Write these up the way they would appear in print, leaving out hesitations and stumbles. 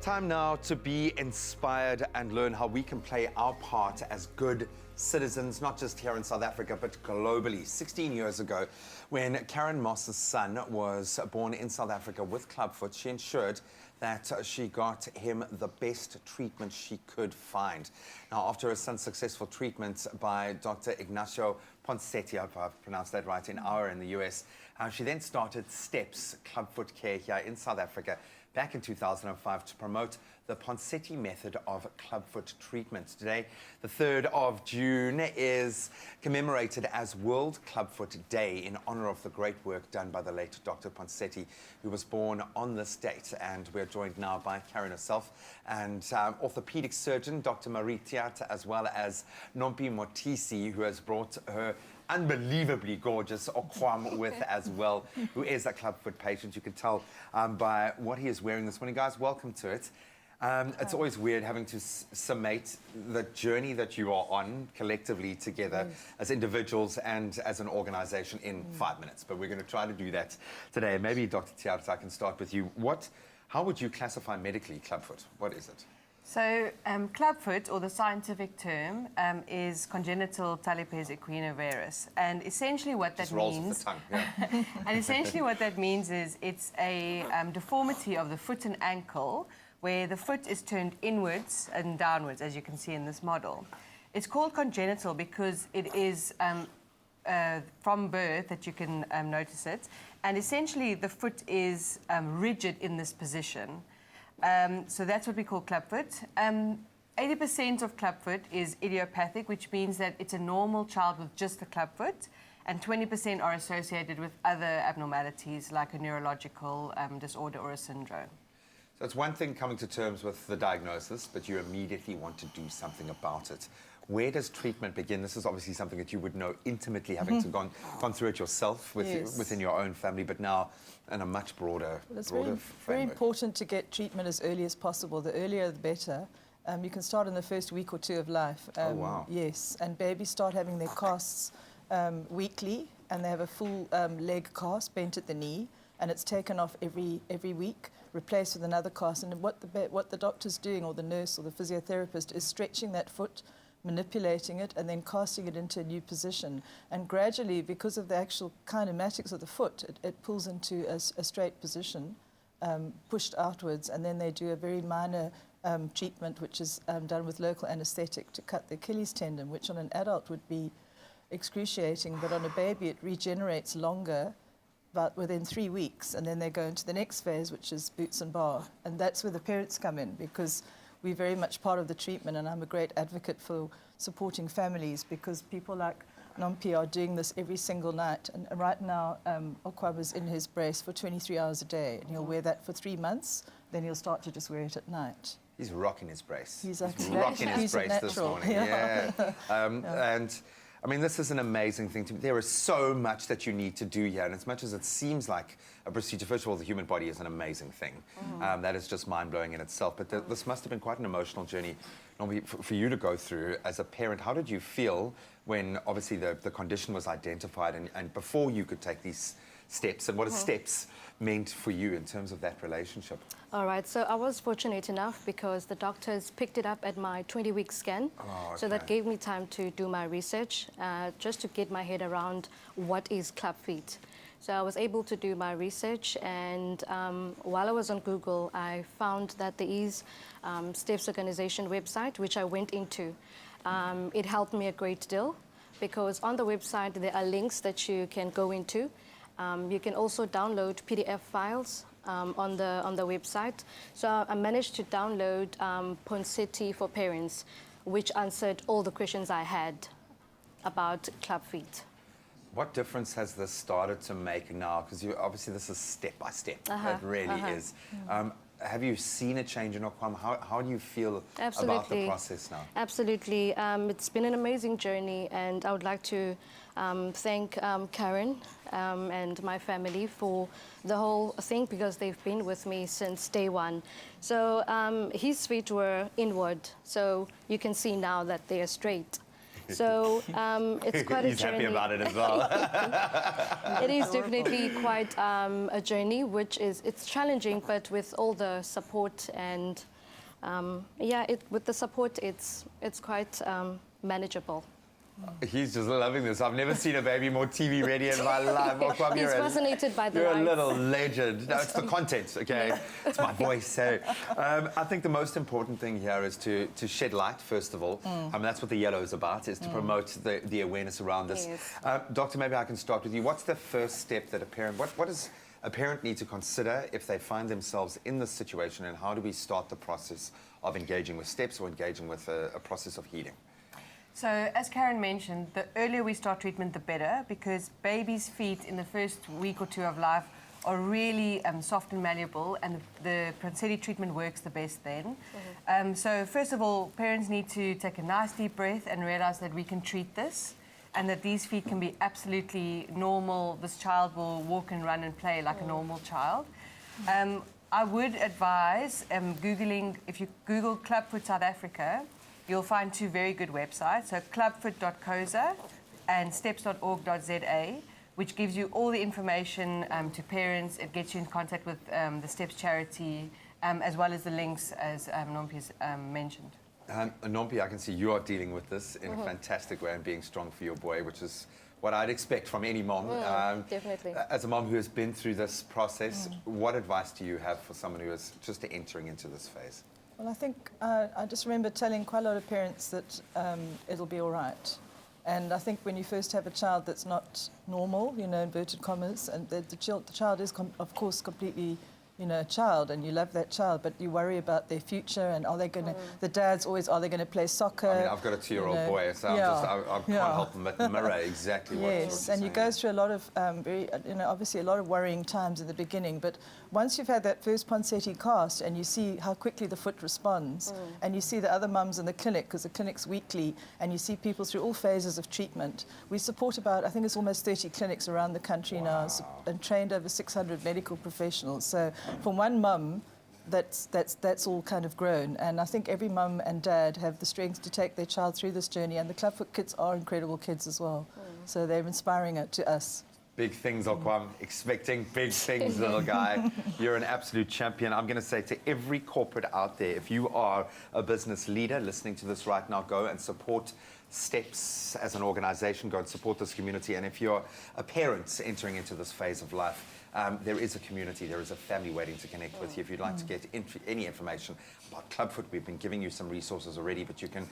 Time now to be inspired and learn how we can play our part as good citizens, not just here in South Africa, but globally. 16 years ago, when Karen Moss's son was born in South Africa with Clubfoot, she ensured that she got him the best treatment she could find. Now, after her son's successful treatment by Dr. Ignacio Ponsetti, I hope I've pronounced that right, in the US, she then started STEPS Clubfoot Care here in South Africa back in 2005 to promote the Ponsetti method of clubfoot treatment. Today, the 3rd of June, is commemorated as World Clubfoot Day in honor of the great work done by the late Dr. Ponsetti, who was born on this date. And we're joined now by Karen herself and orthopaedic surgeon Dr. Marie Tiata, as well as Nomphi Motisi, who has brought her unbelievably gorgeous Okwam with as well, who is a clubfoot patient. You can tell by what he is wearing this morning. Guys, welcome to it. It's always weird having to summate the journey that you are on collectively together as individuals and as an organization in 5 minutes. But we're going to try to do that today. Maybe, Dr. Tiata, I can start with you. How would you classify medically clubfoot? What is it? So, clubfoot, or the scientific term, is congenital talipes equinovarus, and essentially what that means. Rolls off the tongue, yeah. And essentially what that means is it's a deformity of the foot and ankle, where the foot is turned inwards and downwards, as you can see in this model. It's called congenital because it is from birth that you can notice it, and essentially the foot is rigid in this position. So that's what we call clubfoot. 80% of clubfoot is idiopathic, which means that it's a normal child with just the clubfoot, and 20% are associated with other abnormalities like a neurological disorder or a syndrome. So it's one thing coming to terms with the diagnosis, but you immediately want to do something about it. Where does treatment begin? This is obviously something that you would know intimately, having to gone through it yourself within your own family, but now in a much broader, it's framework. very important to get treatment as early as possible. The earlier, the better. You can start in the first week or two of life. Oh, wow. Yes, and babies start having their casts weekly, and they have a full leg cast bent at the knee, and it's taken off every week, replaced with another cast. And what the doctor's doing, or the nurse or the physiotherapist, is stretching that foot, manipulating it, and then casting it into a new position. And gradually, because of the actual kinematics of the foot, it pulls into a straight position, pushed outwards, and then they do a very minor treatment, which is done with local anesthetic to cut the Achilles tendon, which on an adult would be excruciating, but on a baby it regenerates longer, but within 3 weeks, and then they go into the next phase, which is boots and bar. And that's where the parents come in, because we're very much part of the treatment, and I'm a great advocate for supporting families, because people like Nomphi are doing this every single night. And right now, Okwam is in his brace for 23 hours a day, and he'll wear that for 3 months, then he'll start to just wear it at night. He's rocking his brace. He's rocking his brace this morning. Yeah. And I mean, this is an amazing thing. There is so much that you need to do here, and as much as it seems like a procedure, first of all, the human body is an amazing thing. That is just mind-blowing in itself, but this must have been quite an emotional journey, Nomphi, for you to go through as a parent. How did you feel when, obviously, the condition was identified, and before you could take these steps, and what has STEPS meant for you in terms of that relationship? All right, so I was fortunate enough because the doctors picked it up at my 20-week scan. Oh, okay. So that gave me time to do my research, just to get my head around what is clubfoot. So I was able to do my research, and while I was on Google, I found that there is STEPS organization website, which I went into. It helped me a great deal, because on the website there are links that you can go into. You can also download PDF files on the website. So I managed to download Ponsetti for Parents, which answered all the questions I had about clubfoot. What difference has this started to make now? Because obviously this is step by step. It really is. Have you seen a change in Okwam? How do you feel about the process now? Absolutely. It's been an amazing journey, and I would like to thank Karen and my family for the whole thing, because they've been with me since day one. So his feet were inward, so you can see now that they are straight. So it's quite a He's journey. happy about it as well. It is definitely quite a journey, which it's challenging, but with all the support and with the support, it's quite manageable. He's just loving this. I've never seen a baby more TV ready in my life. Okwam, He's fascinated by the You're lights. a little legend. No, it's the content, okay? It's my voice. So, I think the most important thing here is to shed light, first of all. That's what the yellow is about, is to promote the awareness around this. Yes. Doctor, maybe I can start with you. What's the first step that a parent, what does a parent need to consider if they find themselves in this situation, and how do we start the process of engaging with STEPS or engaging with a process of healing? So, as Karen mentioned, the earlier we start treatment, the better, because babies' feet in the first week or two of life are really soft and malleable, and the Pranseti treatment works the best then. So, first of all, parents need to take a nice deep breath and realize that we can treat this, and that these feet can be absolutely normal. This child will walk and run and play like a normal child. I would advise Googling, if you Google Clubfoot South Africa, you'll find two very good websites, so clubfoot.coza and steps.org.za, which gives you all the information to parents. It gets you in contact with the STEPS charity, as well as the links, as Nomphi has mentioned. Nomphi, I can see you are dealing with this in a fantastic way and being strong for your boy, which is what I'd expect from any mom. Definitely. As a mom who has been through this process, what advice do you have for someone who is just entering into this phase? Well, I think I just remember telling quite a lot of parents that it'll be all right. And I think when you first have a child that's not normal, you know, inverted commas, and the child is, of course, completely, you know, a child, and you love that child, but you worry about their future, and are they going to, the dad's always, are they going to play soccer? I mean, I've got a 2-year-old boy, so I can't help but mirror exactly what you're Yes, and you go through a lot of very, you know, obviously a lot of worrying times in the beginning, but once you've had that first Pranseti cast and you see how quickly the foot responds, and you see the other mums in the clinic, because the clinic's weekly, and you see people through all phases of treatment. We support about, I think it's almost 30 clinics around the country now, and trained over 600 medical professionals. So from one mum, that's all kind of grown, and I think every mum and dad have the strength to take their child through this journey, and the Clubfoot kids are incredible kids as well, so they're inspiring it to us. Big things, Okwam. Expecting big things, little guy. You're an absolute champion. I'm going to say to every corporate out there, if you are a business leader listening to this right now, go and support STEPS as an organization. Go and support this community. And if you're a parent entering into this phase of life, there is a community, there is a family waiting to connect with you. If you'd like to get any information about Clubfoot, we've been giving you some resources already, but you can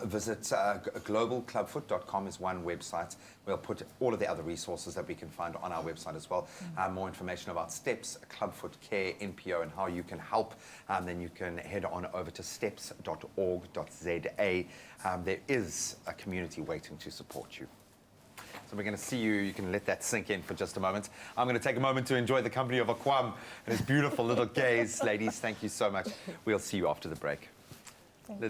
visit globalclubfoot.com is one website. We'll put all of the other resources that we can find on our website as well. More information about STEPS Clubfoot Care, NPO, and how you can help. Then you can head on over to steps.org.za. There is a community waiting to support you. So we're going to see you. You can let that sink in for just a moment. I'm going to take a moment to enjoy the company of Okwam and his beautiful little gaze. Ladies, thank you so much. We'll see you after the break. Little